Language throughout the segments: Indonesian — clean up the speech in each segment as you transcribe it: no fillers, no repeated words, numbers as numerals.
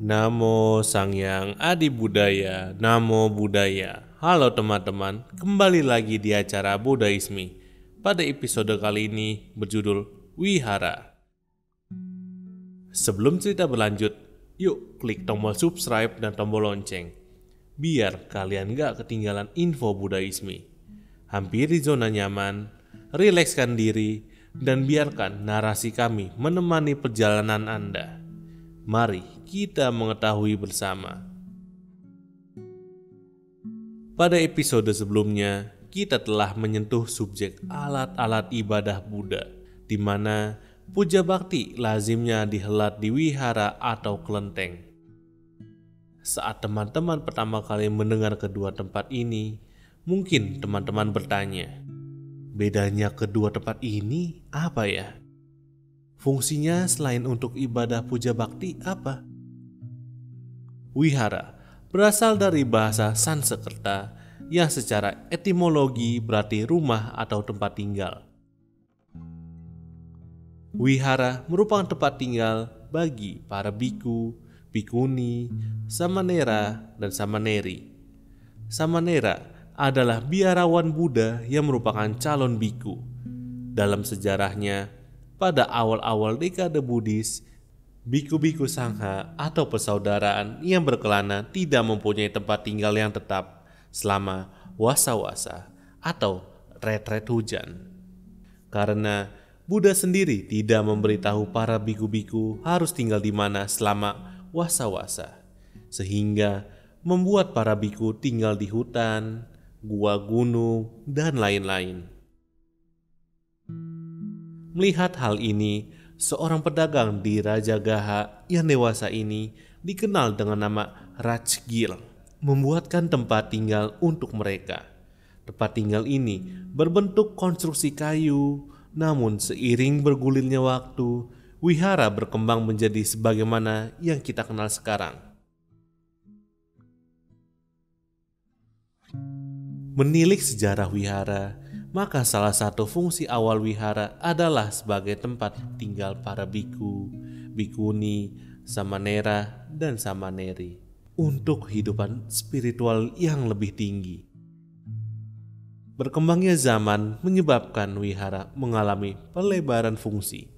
Namo Sang Hyang Adi Budaya, Namo Buddhaya. Halo teman-teman, kembali lagi di acara Budaisme. Pada episode kali ini berjudul Wihara. Sebelum cerita berlanjut, yuk klik tombol subscribe dan tombol lonceng, biar kalian gak ketinggalan info Budaisme. Hampiri zona nyaman, rilekskan diri, dan biarkan narasi kami menemani perjalanan Anda. Mari kita mengetahui bersama. Pada episode sebelumnya, kita telah menyentuh subjek alat-alat ibadah Buddha, di mana puja bakti lazimnya dihelat di wihara atau kelenteng. Saat teman-teman pertama kali mendengar kedua tempat ini, mungkin teman-teman bertanya, bedanya kedua tempat ini apa ya? Fungsinya selain untuk ibadah puja bakti apa? Wihara berasal dari bahasa Sanskerta yang secara etimologi berarti rumah atau tempat tinggal. Wihara merupakan tempat tinggal bagi para biku, bikuni, samanera, dan samaneri. Samanera adalah biarawan Buddha yang merupakan calon biku. Dalam sejarahnya, pada awal-awal dekade Buddhis, biku-biku sangha atau persaudaraan yang berkelana tidak mempunyai tempat tinggal yang tetap selama wasa-wasa atau retret hujan. Karena Buddha sendiri tidak memberitahu para biku-biku harus tinggal di mana selama wasa-wasa, sehingga membuat para biku tinggal di hutan, gua gunung, dan lain-lain. Melihat hal ini, seorang pedagang di Rajagaha yang dewasa ini dikenal dengan nama Rajgir membuatkan tempat tinggal untuk mereka. Tempat tinggal ini berbentuk konstruksi kayu, namun seiring bergulirnya waktu, wihara berkembang menjadi sebagaimana yang kita kenal sekarang. Menilik sejarah wihara, maka salah satu fungsi awal wihara adalah sebagai tempat tinggal para biku, bikuni, samanera, dan samaneri untuk kehidupan spiritual yang lebih tinggi. Berkembangnya zaman menyebabkan wihara mengalami pelebaran fungsi.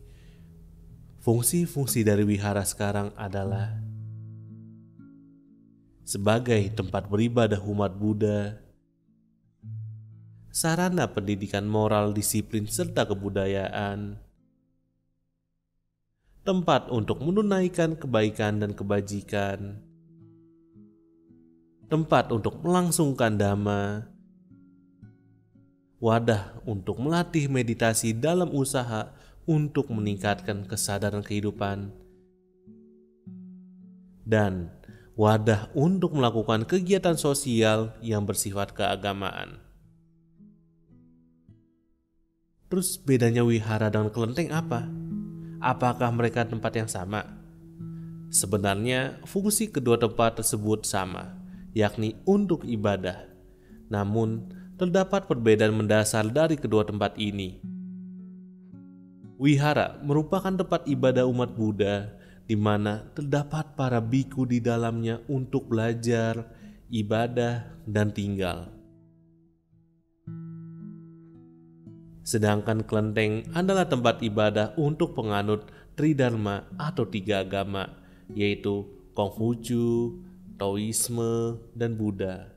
Fungsi-fungsi dari wihara sekarang adalah sebagai tempat beribadah umat Buddha, sarana pendidikan moral, disiplin, serta kebudayaan, tempat untuk menunaikan kebaikan dan kebajikan, tempat untuk melangsungkan dhamma, wadah untuk melatih meditasi dalam usaha untuk meningkatkan kesadaran kehidupan, dan wadah untuk melakukan kegiatan sosial yang bersifat keagamaan. Terus bedanya wihara dengan kelenteng apa? Apakah mereka tempat yang sama? Sebenarnya fungsi kedua tempat tersebut sama, yakni untuk ibadah. Namun terdapat perbedaan mendasar dari kedua tempat ini. Wihara merupakan tempat ibadah umat Buddha di mana terdapat para biku di dalamnya untuk belajar, ibadah, dan tinggal. Sedangkan kelenteng adalah tempat ibadah untuk penganut Tridharma atau tiga agama, yaitu Konghucu, Taoisme, dan Buddha.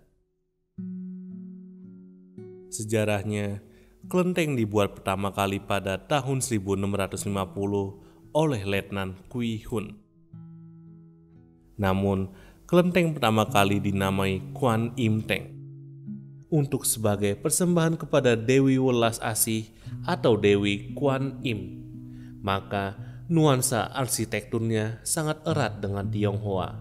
Sejarahnya, kelenteng dibuat pertama kali pada tahun 1650 oleh Letnan Kui Hun. Namun, kelenteng pertama kali dinamai Kuan Im Teng untuk sebagai persembahan kepada Dewi Welas Asih atau Dewi Kuan Im. Maka nuansa arsitekturnya sangat erat dengan Tionghoa.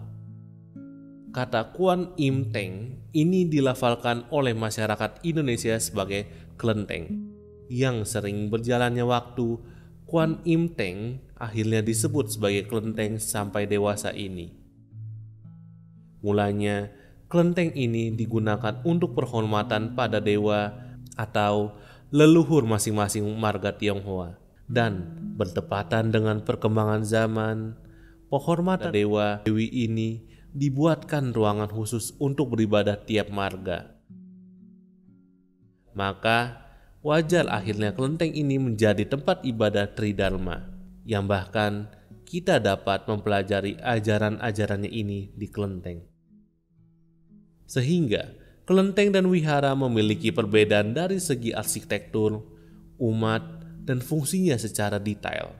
Kata Kuan Im Teng ini dilafalkan oleh masyarakat Indonesia sebagai kelenteng. Yang sering berjalannya waktu, Kuan Im Teng akhirnya disebut sebagai kelenteng sampai dewasa ini. Mulanya, kelenteng ini digunakan untuk penghormatan pada dewa atau leluhur masing-masing marga Tionghoa. Dan bertepatan dengan perkembangan zaman, penghormatan dewa dewi ini dibuatkan ruangan khusus untuk beribadah tiap marga. Maka wajar akhirnya kelenteng ini menjadi tempat ibadah Tridharma, yang bahkan kita dapat mempelajari ajaran-ajarannya ini di kelenteng. Sehingga kelenteng dan wihara memiliki perbedaan dari segi arsitektur, umat, dan fungsinya secara detail.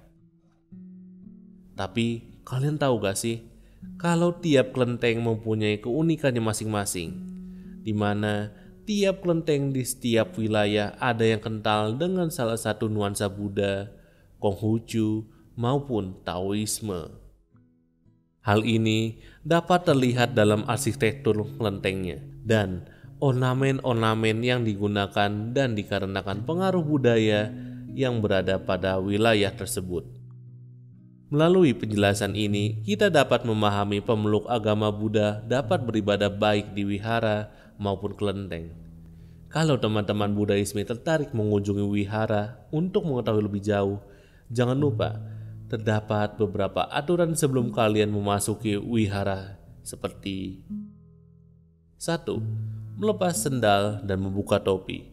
Tapi kalian tahu gak sih, kalau tiap kelenteng mempunyai keunikannya masing-masing, di mana tiap kelenteng di setiap wilayah ada yang kental dengan salah satu nuansa Buddha, Konghucu, maupun Taoisme. Hal ini dapat terlihat dalam arsitektur kelentengnya dan ornamen-ornamen yang digunakan dan dikarenakan pengaruh budaya yang berada pada wilayah tersebut. Melalui penjelasan ini, kita dapat memahami pemeluk agama Buddha dapat beribadah baik di wihara maupun kelenteng. Kalau teman-teman Buddhaisme tertarik mengunjungi wihara untuk mengetahui lebih jauh, jangan lupa terdapat beberapa aturan sebelum kalian memasuki wihara, seperti 1. Melepas sendal dan membuka topi.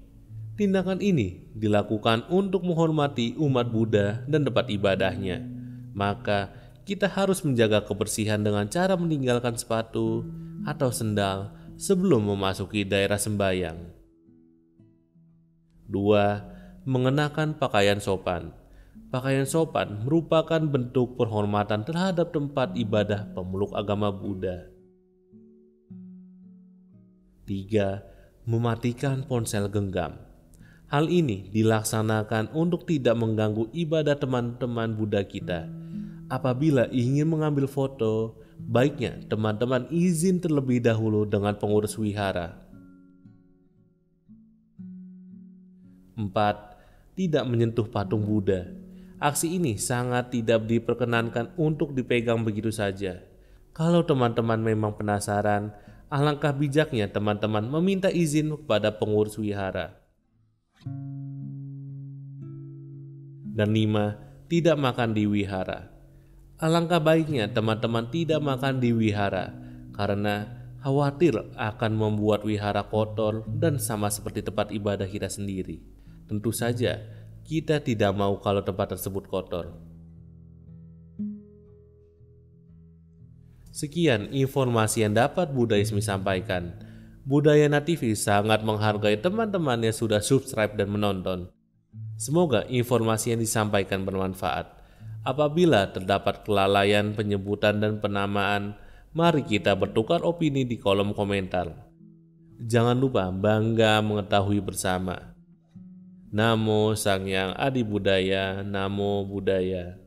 Tindakan ini dilakukan untuk menghormati umat Buddha dan tempat ibadahnya. Maka kita harus menjaga kebersihan dengan cara meninggalkan sepatu atau sendal sebelum memasuki daerah sembahyang. 2. Mengenakan pakaian sopan. Pakaian sopan merupakan bentuk penghormatan terhadap tempat ibadah pemeluk agama Buddha. 3. Mematikan ponsel genggam. Hal ini dilaksanakan untuk tidak mengganggu ibadah teman-teman Buddha kita. Apabila ingin mengambil foto, baiknya teman-teman izin terlebih dahulu dengan pengurus wihara. 4. Tidak menyentuh patung Buddha. Aksi ini sangat tidak diperkenankan untuk dipegang begitu saja. Kalau teman-teman memang penasaran, alangkah bijaknya teman-teman meminta izin kepada pengurus wihara. Dan 5. Tidak makan di wihara. Alangkah baiknya teman-teman tidak makan di wihara karena khawatir akan membuat wihara kotor dan sama seperti tempat ibadah kita sendiri. Tentu saja kita tidak mau kalau tempat tersebut kotor. Sekian informasi yang dapat Buddhaisme sampaikan. Budayana TV sangat menghargai teman-teman yang sudah subscribe dan menonton. Semoga informasi yang disampaikan bermanfaat. Apabila terdapat kelalaian penyebutan dan penamaan, mari kita bertukar opini di kolom komentar. Jangan lupa bangga mengetahui bersama. Namo Sang Hyang Adi Budaya, Namo Buddhaya.